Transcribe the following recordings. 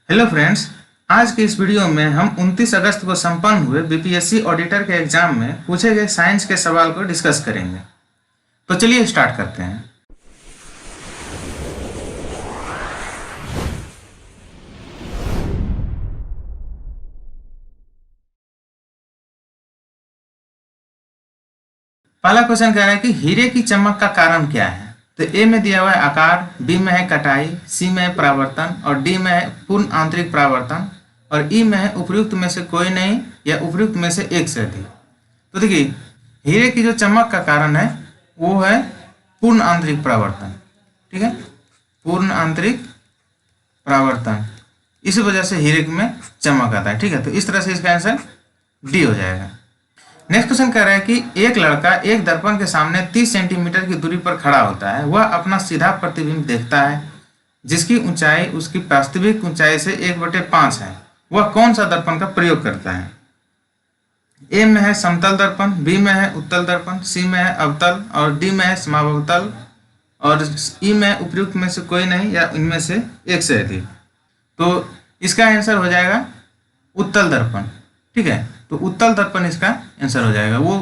Hello friends, आज के इस वीडियो में हम 29 अगस्त को संपन्न हुए बीपीएससी ऑडिटर के एग्जाम में पूछे गए साइंस के सवाल को डिस्कस करेंगे। तो चलिए स्टार्ट करते हैं। पहला क्वेश्चन कह रहा है कि हीरे की चमक का कारण क्या है। तो ए में दिया हुआ है आकार, बी में है कटाई, सी में है परावर्तन और डी में है पूर्ण आंतरिक परावर्तन और ई में है उपयुक्त में से कोई नहीं या उपयुक्त में से एक से अधिक। तो देखिए, हीरे की जो चमक का कारण है वो है पूर्ण आंतरिक परावर्तन। ठीक है, पूर्ण आंतरिक परावर्तन, इसी वजह से हीरे में चमक आता है। ठीक है, तो इस तरह से इसका आंसर डी हो जाएगा। नेक्स्ट क्वेश्चन कह रहा है कि एक लड़का एक दर्पण के सामने 30 सेंटीमीटर की दूरी पर खड़ा होता है। वह अपना सीधा प्रतिबिंब देखता है जिसकी ऊंचाई उसकी वास्तविक ऊंचाई से 1/5 है। वह कौन सा दर्पण का प्रयोग करता है। ए में है समतल दर्पण, बी में है उत्तल दर्पण, सी में है अवतल और डी में है समावतल और ई में उपयुक्त में से कोई नहीं या इनमें से एक से अधिक। तो इसका आंसर हो जाएगा उत्तल दर्पण। ठीक है, तो उत्तल दर्पण इसका आंसर हो जाएगा। वो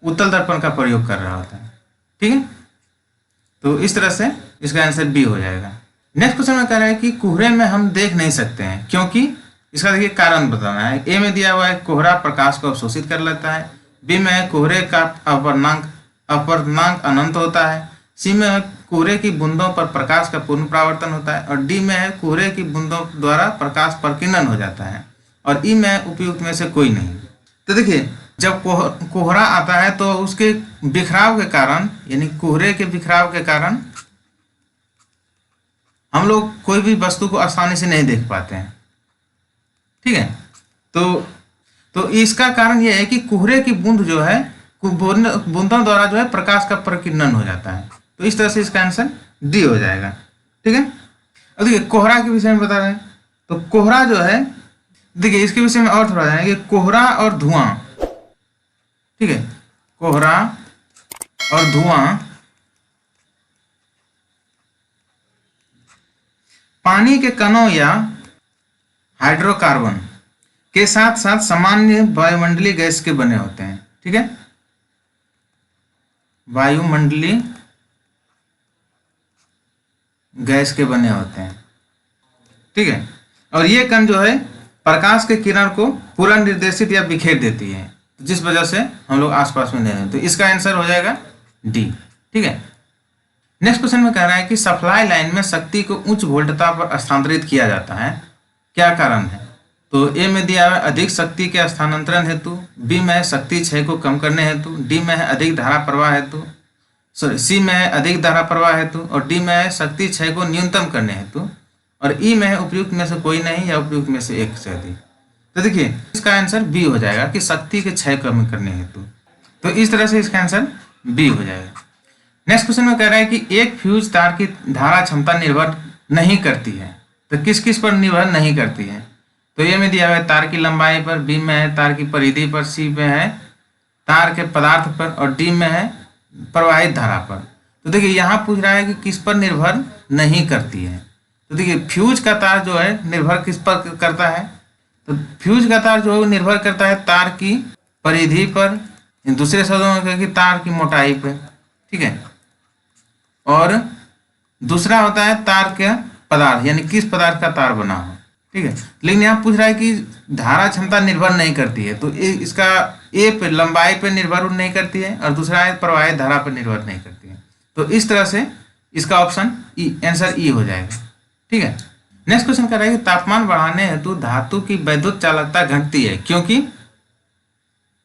उत्तल दर्पण का प्रयोग कर रहा होता है। ठीक है, तो इस तरह से इसका आंसर बी हो जाएगा। नेक्स्ट क्वेश्चन में कह रहा है कि कोहरे में हम देख नहीं सकते हैं क्योंकि इसका देखिए कारण बताना है। ए में दिया हुआ है कोहरा प्रकाश को अवशोषित कर लेता है, बी में है कोहरे का अपर्णांक अनंत होता है, सी में है कोहरे की बूंदों पर प्रकाश का पूर्ण परावर्तन होता है और डी में है कोहरे की बूंदों द्वारा प्रकाश प्रकीर्णन हो जाता है और ई में उपयुक्त में से कोई नहीं। तो देखिए, जब कोहरा आता है तो उसके बिखराव के कारण, यानी कोहरे के बिखराव के कारण हम लोग कोई भी वस्तु को आसानी से नहीं देख पाते हैं। ठीक है, तो इसका कारण यह है कि कोहरे की बूंद जो है बूंदों द्वारा जो है प्रकाश का प्रकीर्णन हो जाता है। तो इस तरह से इसका आंसर डी हो जाएगा। ठीक है, अब देखिए कोहरा के विषय में बता रहे हैं। तो कोहरा जो है, देखिए इसके विषय में और थोड़ा जाएंगे। कोहरा और धुआं, ठीक है, कोहरा और धुआं पानी के कणों या हाइड्रोकार्बन के साथ साथ सामान्य वायुमंडलीय गैस के बने होते हैं। ठीक है, वायुमंडलीय गैस के बने होते हैं। ठीक है, और ये कण जो है प्रकाश के किरण को पूरा निर्देशित या बिखेर देती है, जिस वजह से हम लोग आसपास में नहीं हैं। तो इसका आंसर हो जाएगा डी। ठीक है, नेक्स्ट क्वेश्चन में कह रहा है कि सप्लाई लाइन में शक्ति को उच्च वोल्टता पर स्थानांतरित किया जाता है, क्या कारण है। तो ए में दिया है अधिक शक्ति के स्थानांतरण हेतु, बी में है शक्ति क्षय को कम करने हेतु, डी में है अधिक धारा प्रवाह हेतु, सी में है अधिक धारा प्रवाह हेतु और डी में है शक्ति क्षय को न्यूनतम करने हेतु और ई में है उपयुक्त में से कोई नहीं या उपयुक्त में से एक से अधिक। तो देखिए इसका आंसर बी हो जाएगा कि शक्ति के क्षय कम करने हेतु। तो इस तरह से इसका आंसर बी हो जाएगा। नेक्स्ट क्वेश्चन में कह रहा है कि एक फ्यूज तार की धारा क्षमता निर्भर नहीं करती है। तो किस किस पर निर्भर नहीं करती है। तो ए में दिया हुआ है तार की लंबाई पर, बी में है तार की परिधि पर, सी में है तार के पदार्थ पर और डी में है प्रवाहित धारा पर। तो देखिए यहाँ पूछ रहा है कि किस पर निर्भर नहीं करती है। तो देखिए फ्यूज का तार जो है निर्भर किस पर करता है। तो फ्यूज का तार जो है निर्भर करता है तार की परिधि पर, दूसरे शब्दों में कहें कि तार की मोटाई पर। ठीक है, और दूसरा होता है तार के पदार्थ, यानी किस पदार्थ का तार बना हो। ठीक है, लेकिन यहाँ पूछ रहा है कि धारा क्षमता निर्भर नहीं करती है। तो इसका ए पे लंबाई पे निर्भर नहीं करती है और दूसरा है प्रवाहित धारा पर निर्भर नहीं करती है। तो इस तरह से इसका ऑप्शन ई, आंसर ई हो जाएगा। ठीक है, नेक्स्ट क्वेश्चन कर रहा है कि तापमान बढ़ाने हेतु धातु की वैद्युत चालकता घटती है क्योंकि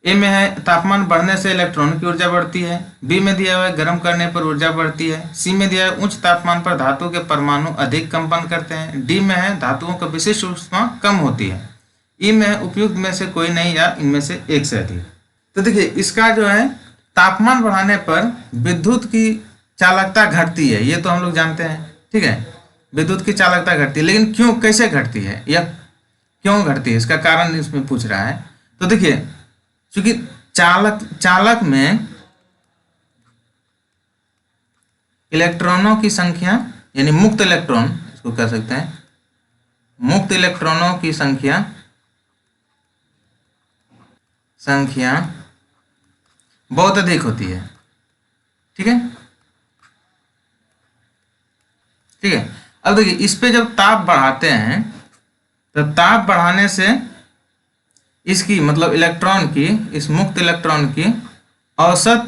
ए में है तापमान बढ़ने से इलेक्ट्रॉन की ऊर्जा बढ़ती है, बी में दिया हुआ है गर्म करने पर ऊर्जा बढ़ती है, सी में दिया है उच्च तापमान पर धातु के परमाणु अधिक कंपन करते हैं, डी में है धातुओं का विशिष्ट ऊष्मा कम होती है, ई में है उपयुक्त में से कोई नहीं या इनमें से एक से अधिक। तो देखिए इसका जो है तापमान बढ़ाने पर विद्युत की चालकता घटती है, ये तो हम लोग जानते हैं। ठीक है, विद्युत की चालकता घटती है, लेकिन क्यों, कैसे घटती है या क्यों घटती है, इसका कारण इसमें पूछ रहा है। तो देखिए क्योंकि चालक में इलेक्ट्रॉनों की संख्या, यानी मुक्त इलेक्ट्रॉन इसको कह सकते हैं, मुक्त इलेक्ट्रॉनों की संख्या बहुत अधिक होती है। ठीक है, ठीक है। अब देखिए इस पे जब ताप बढ़ाते हैं तो ताप बढ़ाने से इसकी मतलब इलेक्ट्रॉन की, इस मुक्त इलेक्ट्रॉन की औसत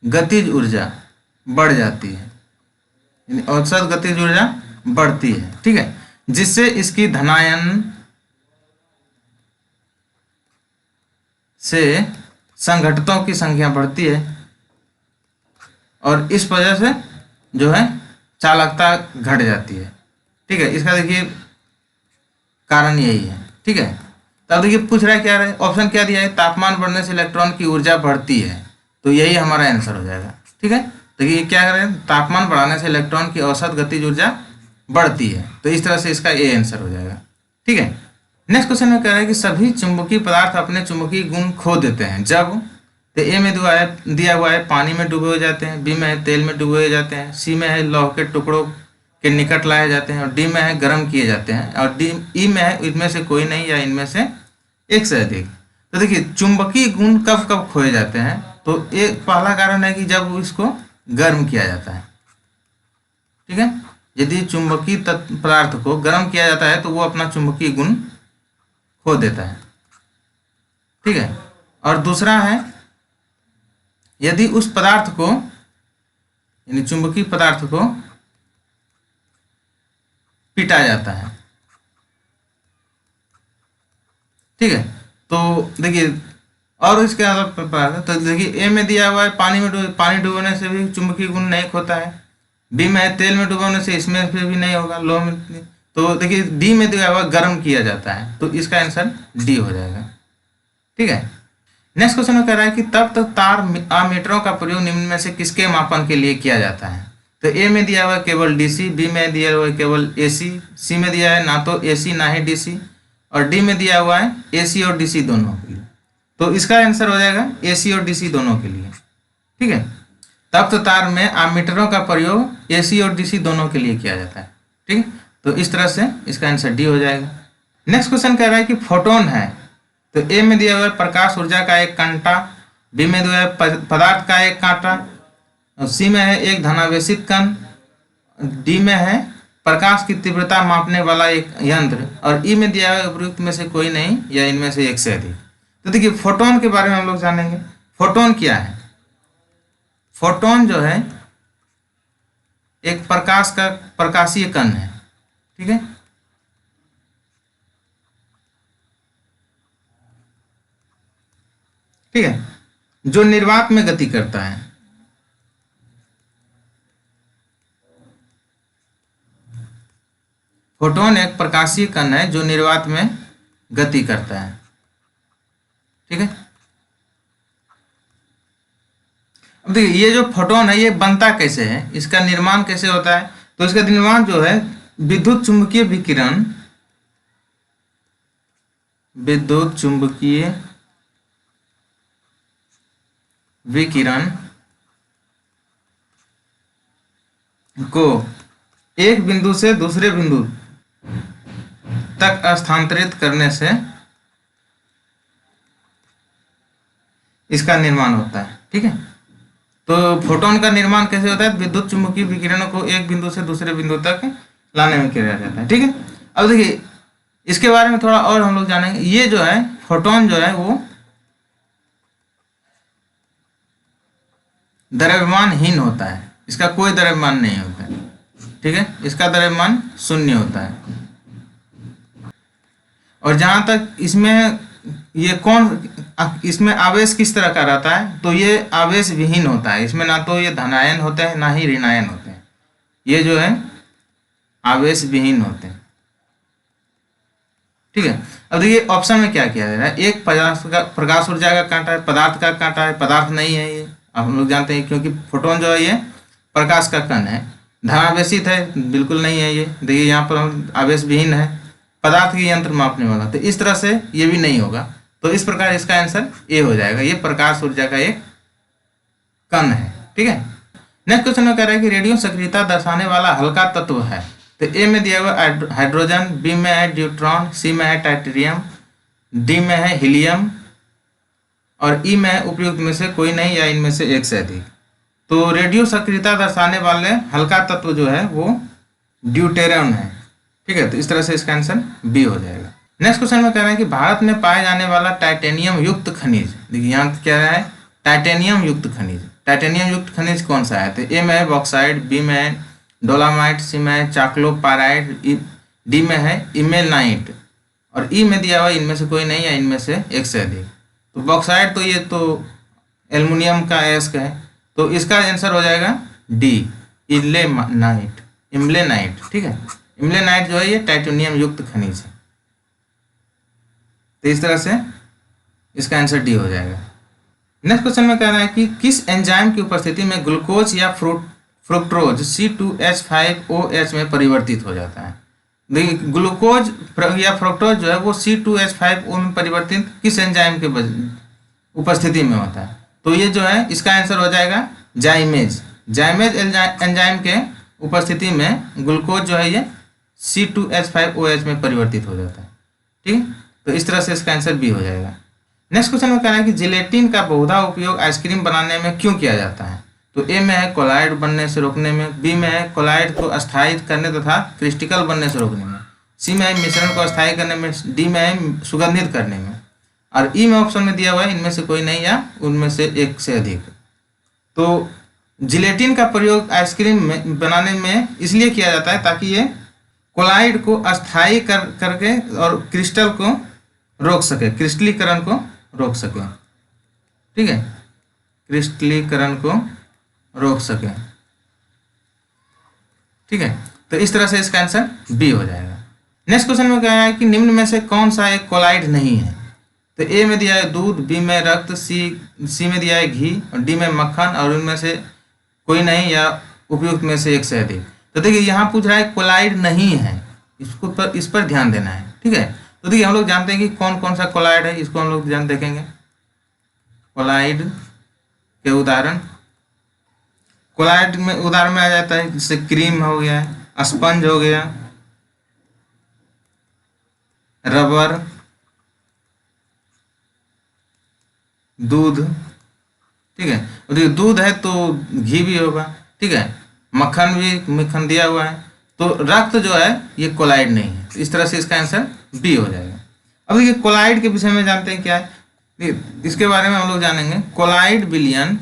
गतिज ऊर्जा बढ़ जाती है, यानी औसत गतिज ऊर्जा बढ़ती है। ठीक है, जिससे इसकी धनायन से संघटकों की संख्या बढ़ती है और इस वजह से जो है चालकता घट जाती है। ठीक है, इसका देखिए कारण यही है। ठीक है, तब देखिए पूछ रहा है क्या है, ऑप्शन क्या दिया है, तापमान बढ़ने से इलेक्ट्रॉन की ऊर्जा बढ़ती है, तो यही हमारा आंसर हो जाएगा। ठीक है, देखिए क्या करें, तापमान बढ़ाने से इलेक्ट्रॉन की औसत गतिज ऊर्जा बढ़ती है, तो इस तरह से इसका ए आंसर हो जाएगा। ठीक है, नेक्स्ट क्वेश्चन में कह रहा है कि सभी चुंबकीय पदार्थ अपने चुंबकीय गुण खो देते हैं जब, तो ए में दिया हुआ है पानी में डूबे हो जाते हैं, बी में है तेल में डूबे हो जाते हैं, सी में है लौह के टुकड़ों के निकट लाए जाते हैं और डी में है गर्म किए जाते हैं और डी ई में है इनमें से कोई नहीं या इनमें से एक से अधिक। तो देखिए चुंबकीय गुण कब कब खोए जाते हैं, तो एक पहला कारण है कि जब इसको गर्म किया जाता है। ठीक है, यदि चुंबकीय पदार्थ को गर्म किया जाता है तो वो अपना चुंबकीय गुण खो देता है। ठीक है, और दूसरा है यदि उस पदार्थ को, यानी चुंबकीय पदार्थ को पीटा जाता है। ठीक है, तो देखिए और इसके अलावा तो देखिए ए में दिया हुआ है पानी डूबने से भी चुंबकीय गुण नहीं खोता है, बी में है तेल में डूबने से इसमें फिर भी नहीं होगा, लो में, तो देखिए डी में दिया हुआ गर्म किया जाता है, तो इसका आंसर डी हो जाएगा। ठीक है, नेक्स्ट क्वेश्चन में कह रहा है कि तब तक तार आमीटरों का प्रयोग निम्न में से किसके मापन के लिए किया जाता है, तो ए में दिया हुआ है केवल डीसी, बी में दिया हुआ है केवल एसी, सी में दिया है ना तो एसी ना ही डीसी और डी में दिया हुआ है एसी और डीसी दोनों के लिए, तो इसका आंसर हो जाएगा एसी और डीसी दोनों के लिए। ठीक है, तब तो तार में आमीटरों का प्रयोग एसी और डीसी दोनों के लिए किया जाता है। ठीक है, तो इस तरह से इसका आंसर डी हो जाएगा। नेक्स्ट क्वेश्चन कह रहा है कि फोटोन है, तो ए में दिया हुआ है प्रकाश ऊर्जा का एक कांटा, बी में दिया है पदार्थ का एक कांटा, सी में है एक धनावेशित कण, डी में है प्रकाश की तीव्रता मापने वाला एक यंत्र और ई में दिया है उपयुक्त में से कोई नहीं या इनमें से एक से अधिक। तो देखिए फोटोन के बारे में हम लोग जानेंगे। फोटोन क्या है, फोटोन जो है एक प्रकाशीय कण है। ठीक है, ठीक है, जो निर्वात में गति करता है। फोटोन एक प्रकाशीय कण है जो निर्वात में गति करता है। ठीक है, अब देखिए ये जो फोटोन है ये बनता कैसे है, इसका निर्माण कैसे होता है, तो इसका निर्माण जो है विद्युत चुंबकीय विकिरण को एक बिंदु से दूसरे बिंदु तक स्थानांतरित करने से इसका निर्माण होता है। ठीक है, तो फोटोन का निर्माण कैसे होता है, विद्युत चुंबकीय विकिरणों को एक बिंदु से दूसरे बिंदु तक लाने में किया जाता है। ठीक है, अब देखिए इसके बारे में थोड़ा और हम लोग जानेंगे। ये जो है फोटोन जो है वो द्रव्यमानहीन होता है, इसका कोई द्रव्यमान नहीं होता है। ठीक है, इसका द्रव्यमान शून्य होता है और जहां तक इसमें आवेश किस तरह का रहता है, तो ये आवेश विहीन होता है, इसमें ना तो ये धनायन होते हैं ना ही ऋणायन होते हैं, ये जो है आवेश विहीन होते हैं। ठीक है, अब देखिए ऑप्शन में क्या किया जा रहा है, एक प्रकाश ऊर्जा का कांटा है, पदार्थ का कांटा है, पदार्थ नहीं है ये हम लोग जानते हैं क्योंकि फोटोन जो है ये प्रकाश का कण है, धनावेशित है बिल्कुल नहीं है ये, देखिए यहाँ पर हम आवेश विहीन है, पदार्थ के यंत्र मापने वाला, तो इस तरह से ये भी नहीं होगा, तो इस प्रकार इसका आंसर ए हो जाएगा, ये प्रकाश ऊर्जा का एक कण है। ठीक है, नेक्स्ट क्वेश्चन में कह रहा है कि रेडियो सक्रियता दर्शाने वाला हल्का तत्व है, तो ए में दिया हुआ हाइड्रोजन, बी में है ड्यूट्रॉन, सी में है टाइटेरियम, डी में है हीलियम और ई में है उपयुक्त में से कोई नहीं या इनमें से एक से अधिक। तो रेडियो सक्रियता दर्शाने वाले हल्का तत्व जो है वो ड्यूटेरियम है। ठीक है, तो इस तरह से इसका आंसर बी हो जाएगा। नेक्स्ट क्वेश्चन में कह रहा है कि भारत में पाए जाने वाला टाइटेनियम युक्त खनिज, देखिए यहाँ क्या है, टाइटेनियम युक्त खनिज। टाइटेनियम युक्त खनिज कौन सा है? तो ए में है बॉक्साइट, बी में है डोलामाइट, सी में है चाक्लोपाराइट, डी में है इमेलनाइट और ई में दिया हुआ इनमें से कोई नहीं या इनमें से एक से अधिक। तो बॉक्साइट तो ये तो एल्युमिनियम का अयस्क है, तो इसका आंसर हो जाएगा डी इम्लेनाइट। इम्लेनाइट, ठीक है, इम्लेनाइट जो है ये टाइटेनियम युक्त खनिज है। तो इस तरह से इसका आंसर डी हो जाएगा। नेक्स्ट क्वेश्चन में कह रहा है कि किस एंजाइम की उपस्थिति में ग्लूकोज या फ्रुक्टोज C2H5OH में परिवर्तित हो जाता है? देखिए ग्लूकोज या फ्रुक्टोज जो है वो C2H5O में परिवर्तित किस एंजाइम के उपस्थिति में होता है? तो ये जो है इसका आंसर हो जाएगा जाइमेज। जाइमेज एंजाइम के उपस्थिति में ग्लूकोज जो है ये C2H5OH में परिवर्तित हो जाता है। ठीक है, तो इस तरह से इसका आंसर बी हो जाएगा। नेक्स्ट क्वेश्चन में कह रहा है कि जिलेटिन का बहुधा उपयोग आइसक्रीम बनाने में क्यों किया जाता है? तो ए में है कोलाइड बनने से रोकने में, बी में है कोलाइड को अस्थायी करने तथा क्रिस्टिकल बनने से रोकने में, सी में है मिश्रण को अस्थायी करने में, डी में है सुगंधित करने में और ई में ऑप्शन में दिया हुआ है इनमें से कोई नहीं या उनमें से एक से अधिक। तो जिलेटिन का प्रयोग आइसक्रीम बनाने में इसलिए किया जाता है ताकि ये कोलाइड को अस्थायी करके और क्रिस्टल को रोक सके, क्रिस्टलीकरण को रोक सके। ठीक है, क्रिस्टलीकरण को रोक सके। ठीक है, तो इस तरह से इसका आंसर बी हो जाएगा। नेक्स्ट क्वेश्चन में क्या है कि निम्न में से कौन सा एक कोलाइड नहीं है? तो ए में दिया है दूध, बी में रक्त, सी में दिया है घी और डी में मक्खन और उनमें से कोई नहीं या उपयुक्त में से एक से अधिक। तो देखिए यहाँ पूछ रहा है कोलाइड नहीं है, इस पर ध्यान देना है। ठीक है, तो देखिए हम लोग जानते हैं कि कौन कौन सा कोलाइड है, इसको हम लोग देखेंगे। कोलाइड के उदाहरण, कोलाइड में उदाहरण में आ जाता है जैसे क्रीम हो गया, स्पंज हो गया, रबर, दूध। ठीक है, और दूध है तो घी भी होगा। ठीक है, मक्खन दिया हुआ है, तो रक्त जो है ये कोलाइड नहीं है। तो इस तरह से इसका आंसर बी हो जाएगा। अब देखिए कोलाइड के विषय में जानते हैं क्या है, इसके बारे में हम लोग जानेंगे। कोलाइड विलयन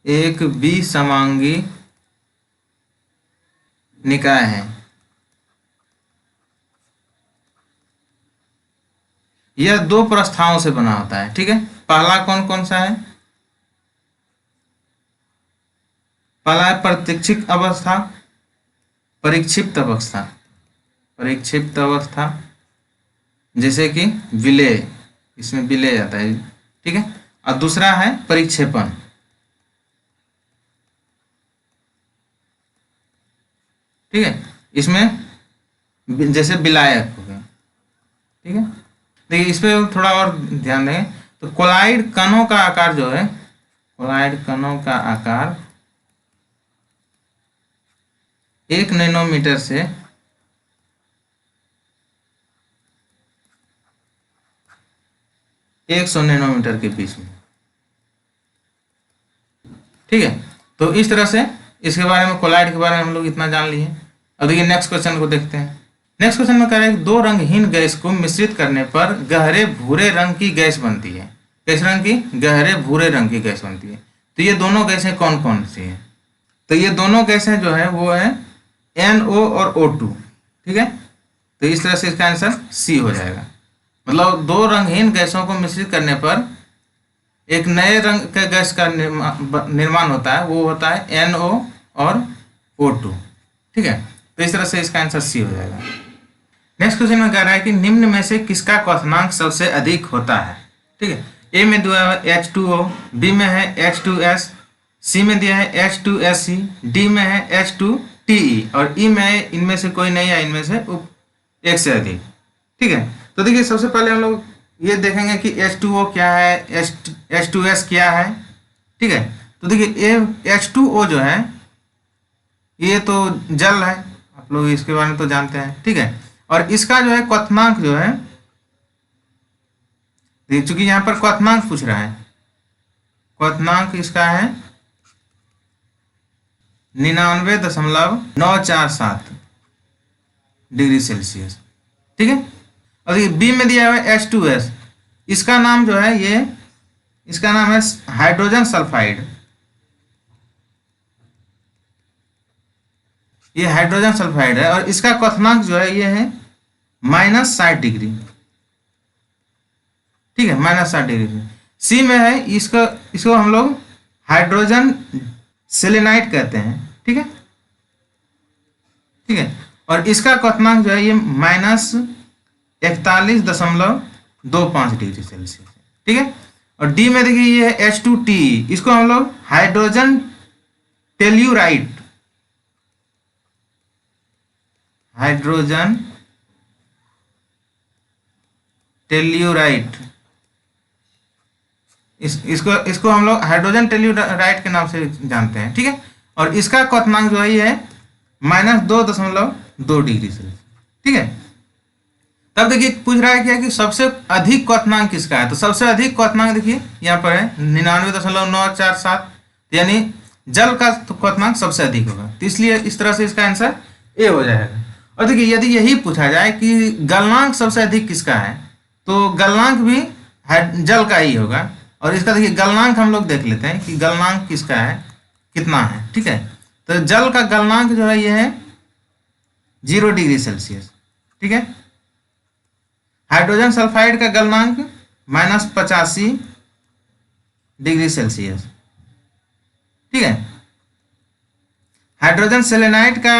एक विसमांगी निकाय है। यह दो प्रस्थाओं से बना होता है। ठीक है, पहला कौन कौन सा है? पहला है प्रत्यक्षिक अवस्था, परिक्षिप्त अवस्था, परिक्षिप्त अवस्था जैसे कि विलय, इसमें विलय आता है। ठीक है, और दूसरा है परिक्षेपण। ठीक है, इसमें जैसे विलायक हो गया। ठीक है, देखिए इस पर थोड़ा और ध्यान दें तो कोलाइड कणों का आकार जो है, कोलाइड कणों का आकार 1 नैनोमीटर से 100 नैनोमीटर के बीच में। ठीक है, तो इस तरह से इसके बारे में, कोलाइड के बारे में हम लोग इतना जान लिए। अब देखिए नेक्स्ट क्वेश्चन को देखते हैं। नेक्स्ट क्वेश्चन में कह रहा है कि दो रंगहीन गैस को मिश्रित करने पर गहरे भूरे रंग की गैस बनती है। किस रंग की? गहरे भूरे रंग की गैस बनती है। तो ये दोनों गैसें कौन कौन सी हैं? तो ये दोनों गैसें जो है वो है NO और O2। ठीक है, तो इस तरह से इसका आंसर सी हो जाएगा। मतलब दो रंगहीन गैसों को मिश्रित करने पर एक नए रंग के गैस का निर्माण होता है, वो होता है NO और O2। ठीक है, तो इस तरह से इसका आंसर सी हो जाएगा। नेक्स्ट क्वेश्चन में कह रहा है कि निम्न में से किसका क्वथनांक सबसे अधिक होता है? ठीक है, ए में दिया है H2O, बी में है H2S, सी में दिया है H2SC, डी में है H2TE और ई में है इनमें से कोई नहीं है इनमें से एक से अधिक। ठीक है, तो देखिए सबसे पहले हम लोग ये देखेंगे कि H2O क्या है, H2S क्या है। ठीक है, तो देखिए H2O जो है ये तो जल है, आप लोग इसके बारे में तो जानते हैं, ठीक है। और इसका जो है क्वथनांक जो है, चूंकि यहाँ पर क्वथनांक पूछ रहा है, क्वथनांक इसका है 99.947 डिग्री सेल्सियस, ठीक है। और ये बी में दिया हुआ है H2S, इसका नाम जो है ये, इसका नाम है हाइड्रोजन सल्फाइड। ये हाइड्रोजन सल्फाइड है और इसका क्वथनांक जो है ये है -60 डिग्री, ठीक है, -60 डिग्री। सी में है, इसको हम लोग हाइड्रोजन सेलेनाइड कहते हैं, ठीक है, ठीक है। और इसका क्वथनांक जो है ये -41.25 डिग्री सेल्सियस, ठीक है। और डी में देखिए ये है H2T, इसको हम लोग हाइड्रोजन टेल्यूराइड, हाइड्रोजन टेल्यूराइड, इसको हम लोग हाइड्रोजन टेल्यूराइड के नाम से जानते हैं, ठीक है। और इसका क्वथनांक जो है ये है -2.2 डिग्री सेल्सियस, ठीक है। तब देखिए पूछ रहा है क्या कि सबसे अधिक क्वथनांक किसका है, तो सबसे अधिक क्वथनांक देखिए यहाँ पर है 99.947, यानी जल का क्वथनांक सबसे अधिक होगा, तो इसलिए इस तरह से इसका आंसर ए हो जाएगा। और देखिए यदि यही पूछा जाए कि गलनांक सबसे अधिक किसका है, तो गलनांक भी जल का ही होगा। और इसका देखिए गलनांक हम लोग देख लेते हैं कि गलनांक किसका है, कितना है, ठीक है। तो जल का गलनांक जो है ये है 0 डिग्री सेल्सियस, ठीक है। हाइड्रोजन सल्फाइड का गलनांक -85 डिग्री सेल्सियस, ठीक है। हाइड्रोजन सेलेनाइड का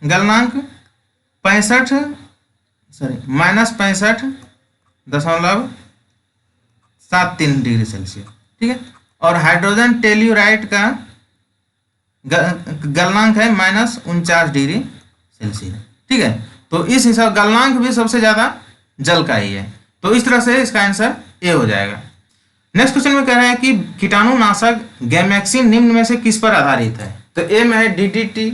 गलनांक -65.73 डिग्री सेल्सियस, ठीक है। और हाइड्रोजन टेल्यूराइड का गलनांक है -49 डिग्री सेल्सियस, ठीक है। तो इस हिसाब गलनांक भी सबसे ज्यादा जल का ही है, तो इस तरह से इसका आंसर ए हो जाएगा। नेक्स्ट क्वेश्चन में कह रहा है कि कीटाणुनाशक गैमेक्सिन निम्न में से किस पर आधारित है, तो ए में है DDT,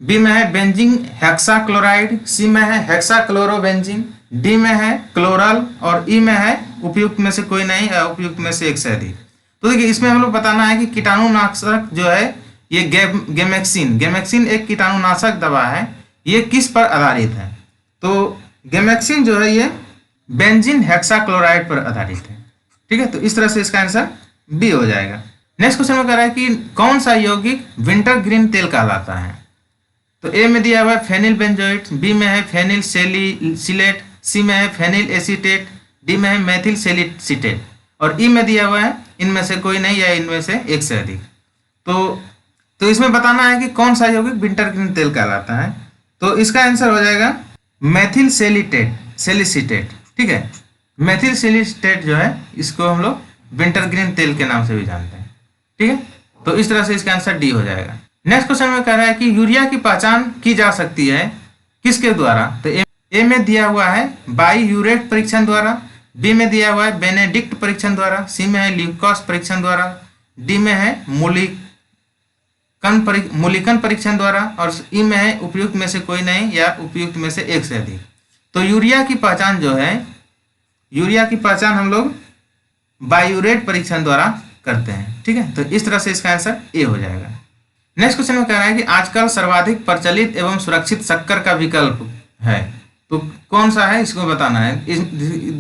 बी में है बेंजीन हेक्साक्लोराइड, सी में है हेक्साक्लोरोबेंजीन, डी में है क्लोरल और ई में है उपयुक्त में से कोई नहीं या उपयुक्त में से एक से अधिक। तो देखिए इसमें हम लोग बताना है कि कीटाणुनाशक जो है ये गैमेक्सिन एक कीटाणुनाशक दवा है, ये किस पर आधारित है, तो गैमेक्सिन जो है ये बेंजीन हेक्साक्लोराइड पर आधारित है, ठीक है। तो इस तरह से इसका आंसर बी हो जाएगा। नेक्स्ट क्वेश्चन में कह रहा है कि कौन सा यौगिक विंटर ग्रीन तेल कहलाता है, तो ए में दिया हुआ है फेनिल बेंजोइट, बी में है फेनिल सेलिसिलेट, सी में है फेनिल एसीटेट, डी में है मेथिल सेलिसिटेट और ई में दिया हुआ है इनमें से कोई नहीं या इनमें से एक से अधिक। तो इसमें बताना है कि कौन सा यौगिक विंटर ग्रीन तेल कहलाता है, तो इसका आंसर हो जाएगा मेथिल सेलिसिटेट, ठीक है। मेथिल सेलिसिटेट जो है इसको हम लोग विंटर ग्रीन तेल के नाम से भी जानते हैं, ठीक है। तो इस तरह से इसका आंसर डी हो जाएगा। नेक्स्ट क्वेश्चन में कह रहा है कि यूरिया की पहचान की जा सकती है किसके द्वारा, तो ए में दिया हुआ है बाईयूरेट परीक्षण द्वारा, बी में दिया हुआ है बेनेडिक्ट परीक्षण द्वारा, सी में है ल्यूकॉस परीक्षण द्वारा, डी में है मूलिकन परीक्षण द्वारा और ई में है उपयुक्त में से कोई नहीं या उपयुक्त में से एक से अधिक। तो यूरिया की पहचान जो है, यूरिया की पहचान हम लोग बाईयूरेट परीक्षण द्वारा करते हैं, ठीक है। तो इस तरह से इसका आंसर ए हो जाएगा। नेक्स्ट क्वेश्चन में कह रहा है कि आजकल सर्वाधिक प्रचलित एवं सुरक्षित शक्कर का विकल्प है, तो कौन सा है इसको बताना है।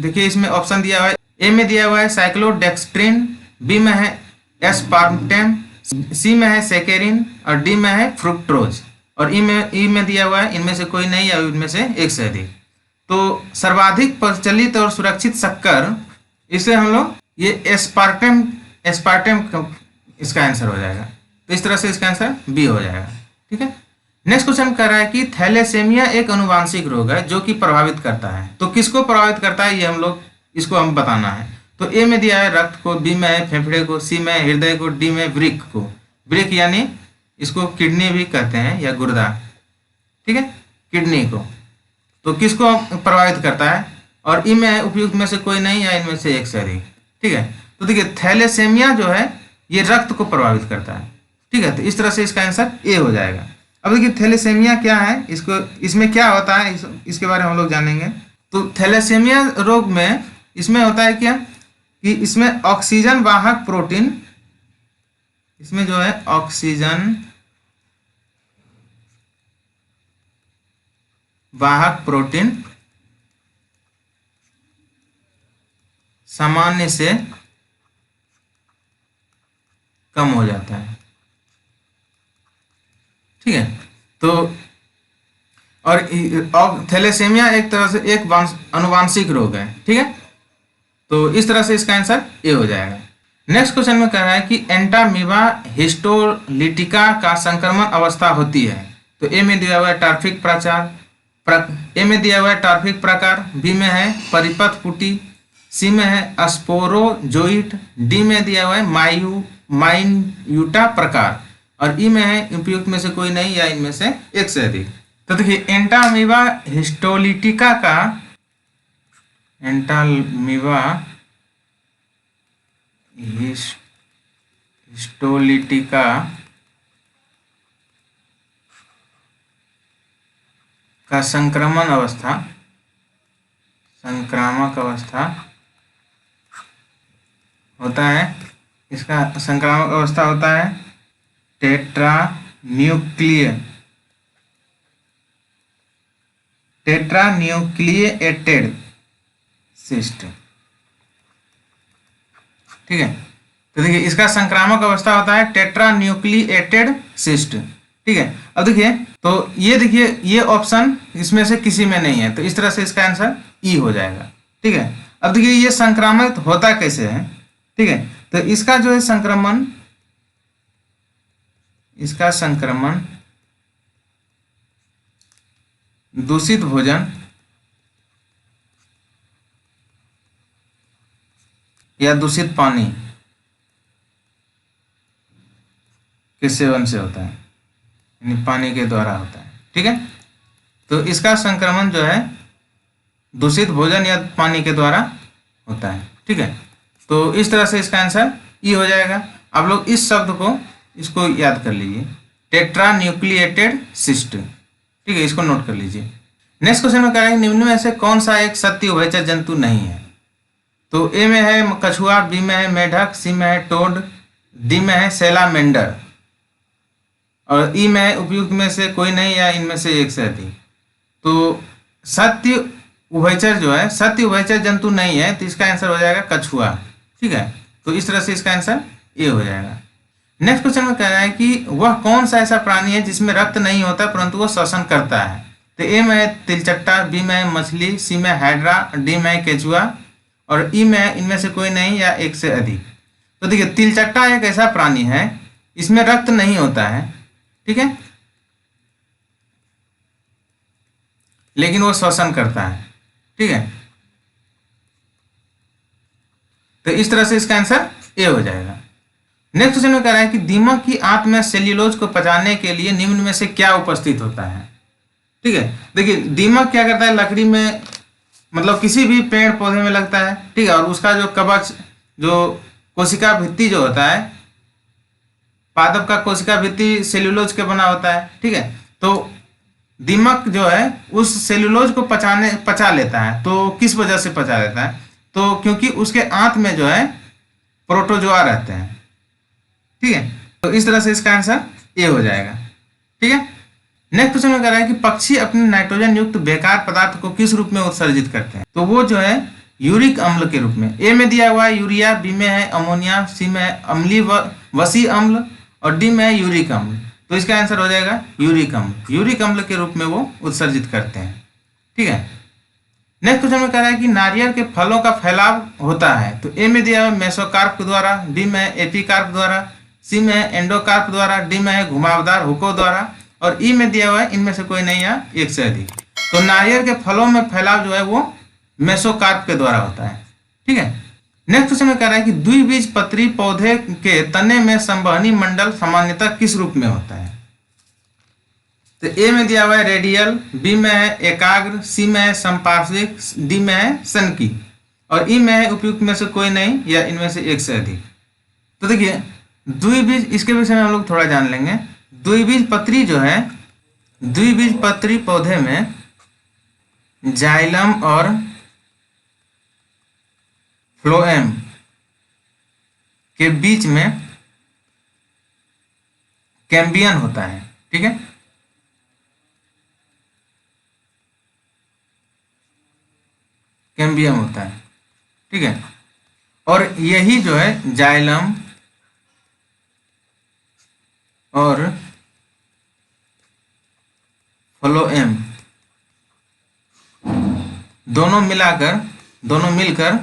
देखिए इसमें ऑप्शन दिया हुआ है, ए में दिया हुआ है साइक्लोडेक्स्ट्रिन, बी में है एस्पार्टेम, सी में है सेकेरिन और डी में है फ्रुक्टोज और ई में दिया हुआ है इनमें से कोई नहीं या इनमें से एक से अधिक। तो सर्वाधिक प्रचलित और सुरक्षित शक्कर, इसे हम लोग ये एस्पार्टेम इसका आंसर हो जाएगा। तो इस तरह से इसका आंसर बी हो जाएगा, ठीक है। नेक्स्ट क्वेश्चन कह रहा है कि थैलेसेमिया एक अनुवांशिक रोग है जो कि प्रभावित करता है, तो किसको प्रभावित करता है ये हम बताना है। तो ए में दिया है रक्त को, बी में है फेफड़े को, सी में हृदय को, डी में वृक्क को। वृक्क यानी इसको किडनी भी कहते हैं या गुर्दा, ठीक है, किडनी को। तो किसको प्रभावित करता है और ई में उपयुक्त में से कोई नहीं या इनमें से एक से अधिक, ठीक है। तो देखिए थैलेसेमिया जो है ये रक्त को प्रभावित करता है, ठीक है, तो इस तरह से इसका आंसर ए हो जाएगा। अब देखिए थैलेसेमिया क्या है, इसको इसमें क्या होता है इसके बारे में हम लोग जानेंगे। तो थैलेसेमिया रोग में इसमें होता है क्या कि इसमें ऑक्सीजन वाहक प्रोटीन, इसमें जो है ऑक्सीजन वाहक प्रोटीन सामान्य से कम हो जाता है। ठीक है, तो और थैलेसेमिया एक तरह से एक अनुवांशिक रोग है। ठीक है, तो इस तरह से इसका आंसर ए हो जाएगा। नेक्स्ट क्वेश्चन में कह रहा है कि एंटामीबा हिस्टोलिटिका का संक्रमण अवस्था होती है। तो ए में दिया हुआ है टार्फिक ए में दिया हुआ है टार्फिक प्रकार, बी में है परिपथ पुटी, सी में है स्पोरोजोइट, डी में दिया हुआ है माइन्यूटा प्रकार और ई में है उपयुक्त में से कोई नहीं या इनमें से एक से अधिक। तो देखिए एंटामीबा हिस्टोलिटिका का संक्रामक अवस्था होता है। इसका संक्रामक अवस्था होता है टेट्रान्यूक्लिएटेड सिस्ट। ठीक है, तो देखिए इसका संक्रामक अवस्था होता है टेट्रान्यूक्लिएटेड सिस्ट। ठीक है, अब देखिए तो ये देखिए ये ऑप्शन इसमें से किसी में नहीं है, तो इस तरह से इसका आंसर ई हो जाएगा। ठीक है, अब देखिए ये संक्रामक होता कैसे है। ठीक है, तो इसका जो है संक्रमण दूषित भोजन या दूषित पानी के सेवन से होता है, यानी पानी के द्वारा होता है। ठीक है, तो इसका संक्रमण जो है दूषित भोजन या पानी के द्वारा होता है। ठीक है, तो इस तरह से इसका आंसर ई हो जाएगा। आप लोग इस शब्द को इसको याद कर लीजिए, टेट्रान्यूक्लिएटेड सिस्ट। ठीक है, इसको नोट कर लीजिए। नेक्स्ट क्वेश्चन में कह रहा है निम्न में से कौन सा एक सत्य उभयचर जंतु नहीं है। तो ए में है कछुआ, बी में है मेढक, सी में है टोड, डी में है सैलामेंडर और ई में है उपयुक्त में से कोई नहीं या इनमें से एक से अधिक। तो सत्य उभयचर जंतु नहीं है, तो इसका आंसर हो जाएगा कछुआ। ठीक है, तो इस तरह से इसका आंसर ए हो जाएगा। नेक्स्ट क्वेश्चन में कह रहा है कि वह कौन सा ऐसा प्राणी है जिसमें रक्त नहीं होता परंतु वह श्वसन करता है। तो ए में है तिलचट्टा, बी में है मछली, सी में हाइड्रा, डी में है केचुआ और ई में इनमें से कोई नहीं या एक से अधिक। तो देखिए तिलचट्टा एक ऐसा प्राणी है इसमें रक्त नहीं होता है। ठीक है, लेकिन वो श्वसन करता है। ठीक है, तो इस तरह से इसका आंसर ए हो जाएगा। नेक्स्ट क्वेश्चन में कह रहा है कि दीमक की आंत में सेल्यूलोज को पचाने के लिए निम्न में से क्या उपस्थित होता है। ठीक है, देखिए दीमक क्या करता है, लकड़ी में मतलब किसी भी पेड़ पौधे में लगता है। ठीक है, और उसका जो कवच जो कोशिका भित्ति जो होता है, पादप का कोशिका भित्ति सेल्यूलोज के बना होता है। ठीक है, तो दीमक जो है उस सेल्यूलोज को पचा लेता है। तो किस वजह से पचा लेता है, तो क्योंकि उसके आंत में जो है प्रोटोजोआ रहते हैं। ठीक है, तो इस तरह से इसका आंसर ए हो जाएगा। ठीक है, नेक्स्ट क्वेश्चन में कह रहा है कि पक्षी अपने नाइट्रोजन युक्त बेकार पदार्थ को किस रूप में उत्सर्जित करते हैं। तो वो जो है यूरिक अम्ल के रूप में। ए में दिया हुआ है यूरिया, बी में है अमोनिया, सी में है अम्लीय वसी अम्ल और डी में है यूरिक अम्ल। तो इसका आंसर हो जाएगा यूरिक अम्ल। यूरिक अम्ल के रूप में वो उत्सर्जित करते हैं। ठीक है, नेक्स्ट क्वेश्चन में कह रहा है कि नारियल के फलों का फैलाव होता है। तो ए में दिया हुआ है मेसोकार्प द्वारा, बी में है एपिकार्प द्वारा, सी में है एंडोकार्प द्वारा, डी में है घुमावदार हुकों द्वारा और ई में दिया हुआ है इनमें से कोई नहीं या एक से अधिक। तो नारियल के फलों में फैलाव जो है वो मेसोकार्प के द्वारा होता है। ठीक है, नेक्स्ट क्वेश्चन में कह रहा है कि द्विबीजपत्री पौधे के तने में संवहनी मंडल सामान्यतः किस रूप में होता है। तो ए में दिया हुआ है रेडियल, बी में है एकाग्र, सी में है संपार्श्विक, डी में है सनकी और ई में है उपयुक्त में से कोई नहीं या इनमें से एक से अधिक। तो देखिए द्विबीज, इसके विषय में हम लोग थोड़ा जान लेंगे। द्विबीजपत्री जो है, द्विबीजपत्री पौधे में जाइलम और फ्लोएम के बीच में कैम्बियम होता है। ठीक है, कैम्बियम होता है। ठीक है, और यही जो है जाइलम और फ्लोएम दोनों मिलकर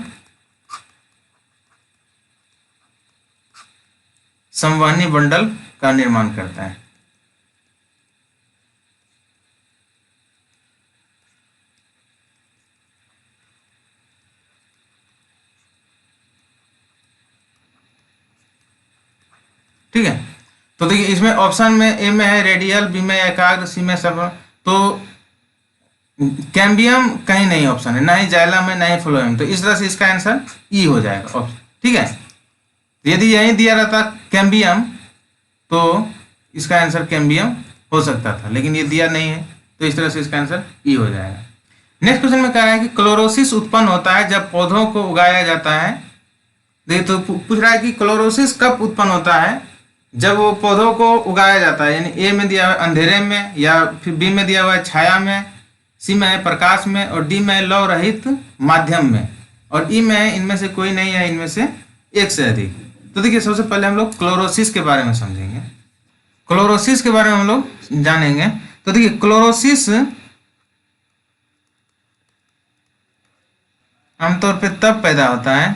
संवहनी बंडल का निर्माण करता है। ठीक है, तो देखिए इसमें ऑप्शन में ए में है रेडियल, बी में एकाग्र, सी में सब। तो कैम्बियम कहीं नहीं ऑप्शन है, ना ही जाइलम है, ना ही फ्लोएम, तो इस तरह से इसका आंसर ई हो जाएगा ऑप्शन। ठीक है, यदि यही दिया रहता कैम्बियम तो इसका आंसर कैम्बियम हो सकता था, लेकिन ये दिया नहीं है, तो इस तरह से इसका आंसर ई हो जाएगा। नेक्स्ट क्वेश्चन में कह रहा है कि क्लोरोसिस उत्पन्न होता है जब पौधों को उगाया जाता है। देखिए तो पूछ रहा है कि क्लोरोसिस कब उत्पन्न होता है, जब वो पौधों को उगाया जाता है। यानी ए में दिया हुआ अंधेरे में, या फिर बी में दिया हुआ है छाया में, सी में है प्रकाश में, और डी में है लौ रहित माध्यम में, और ई में है इनमें से कोई नहीं है, इनमें से एक से अधिक। तो देखिए सबसे पहले हम लोग क्लोरोसिस के बारे में समझेंगे, क्लोरोसिस के बारे में हम लोग जानेंगे। तो देखिए क्लोरोसिस आमतौर पे तब पैदा होता है,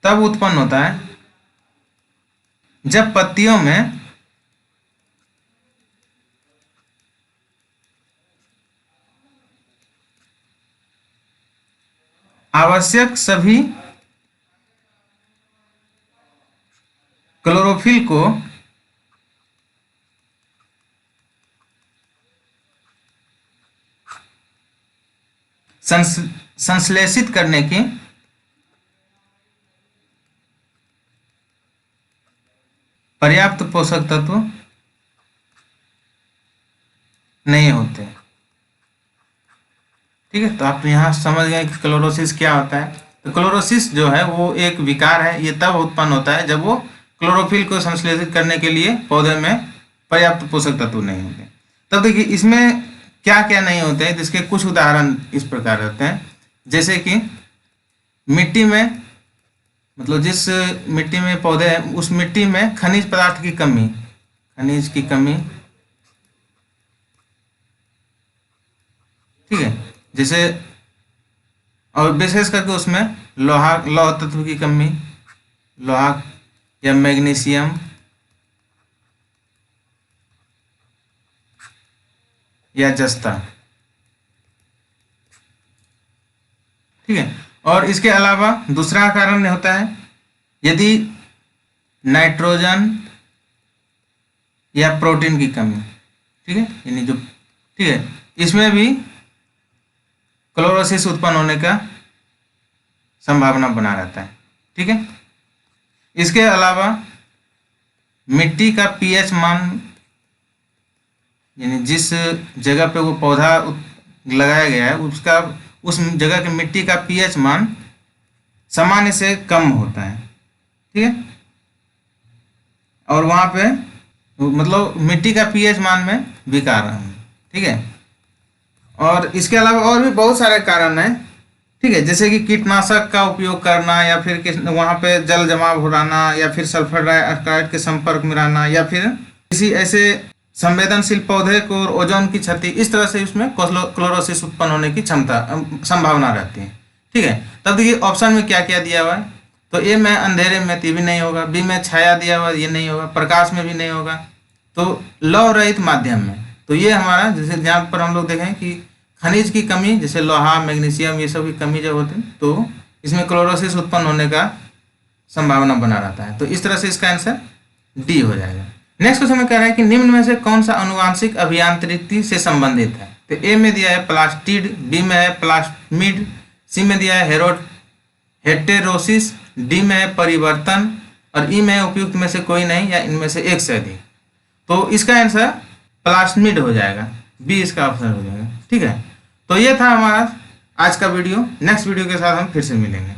तब उत्पन्न होता है जब पत्तियों में आवश्यक सभी क्लोरोफिल को संश्लेषित करने की पर्याप्त पोषक तत्व नहीं होते। ठीक है, तो आप यहाँ समझ गए कि क्लोरोसिस क्या होता है। तो क्लोरोसिस जो है वो एक विकार है, ये तब उत्पन्न होता है जब वो क्लोरोफिल को संश्लेषित करने के लिए पौधे में पर्याप्त पोषक तत्व नहीं होते। तब देखिए इसमें क्या क्या नहीं होते हैं, जिसके कुछ उदाहरण इस प्रकार रहते हैं। जैसे कि मिट्टी में, मतलब जिस मिट्टी में पौधे हैं उस मिट्टी में खनिज पदार्थ की कमी, खनिज की कमी। ठीक है, जैसे और विशेष करके उसमें लौह तत्व की कमी, लोहा या मैग्नीशियम या जस्ता। ठीक है, और इसके अलावा दूसरा कारण होता है यदि नाइट्रोजन या प्रोटीन की कमी। ठीक है, यानी जो, ठीक है, इसमें भी क्लोरोसिस उत्पन्न होने का संभावना बना रहता है। ठीक है, इसके अलावा मिट्टी का पीएच मान, यानी जिस जगह पे वो पौधा लगाया गया है उसका, उस जगह के मिट्टी का पीएच मान सामान्य से कम होता है। ठीक है, और वहाँ पे मतलब मिट्टी का पीएच मान में विकार है। ठीक है, और इसके अलावा और भी बहुत सारे कारण हैं। ठीक है, जैसे कि कीटनाशक का उपयोग करना, या फिर वहाँ पे जल जमाव हो रहना, या फिर सल्फर डाइऑक्साइड के संपर्क में रहना, या फिर किसी ऐसे संवेदनशील पौधे को ओजोन की क्षति, इस तरह से उसमें क्लोरोसिस उत्पन्न होने की संभावना रहती है। ठीक है, तब देखिए ऑप्शन में क्या क्या दिया हुआ है। तो ए में अंधेरे में, ये भी नहीं होगा। बी में छाया दिया हुआ, ये नहीं होगा। प्रकाश में भी नहीं होगा। तो लौह रहित माध्यम में, तो ये हमारा, जैसे जहाँ पर हम लोग देखें कि खनिज की कमी, जैसे लोहा, मैग्नीशियम, ये सब की कमी जब होती है तो इसमें क्लोरोसिस उत्पन्न होने का संभावना बना रहता है। तो इस तरह से इसका आंसर डी हो जाएगा। नेक्स्ट क्वेश्चन में कह रहा है कि निम्न में से कौन सा अनुवांशिक अभियांत्रिकी से संबंधित है। तो ए में दिया है प्लास्टिड, बी में है प्लास्मिड, सी में दिया है हेटेरोसिस, डी में है परिवर्तन, और ई में है उपयुक्त में से कोई नहीं या इनमें से एक से अधिक। तो इसका आंसर प्लास्मिड हो जाएगा, बी इसका ऑप्शन हो जाएगा। ठीक है, तो ये था हमारा आज का वीडियो। नेक्स्ट वीडियो के साथ हम फिर से मिलेंगे।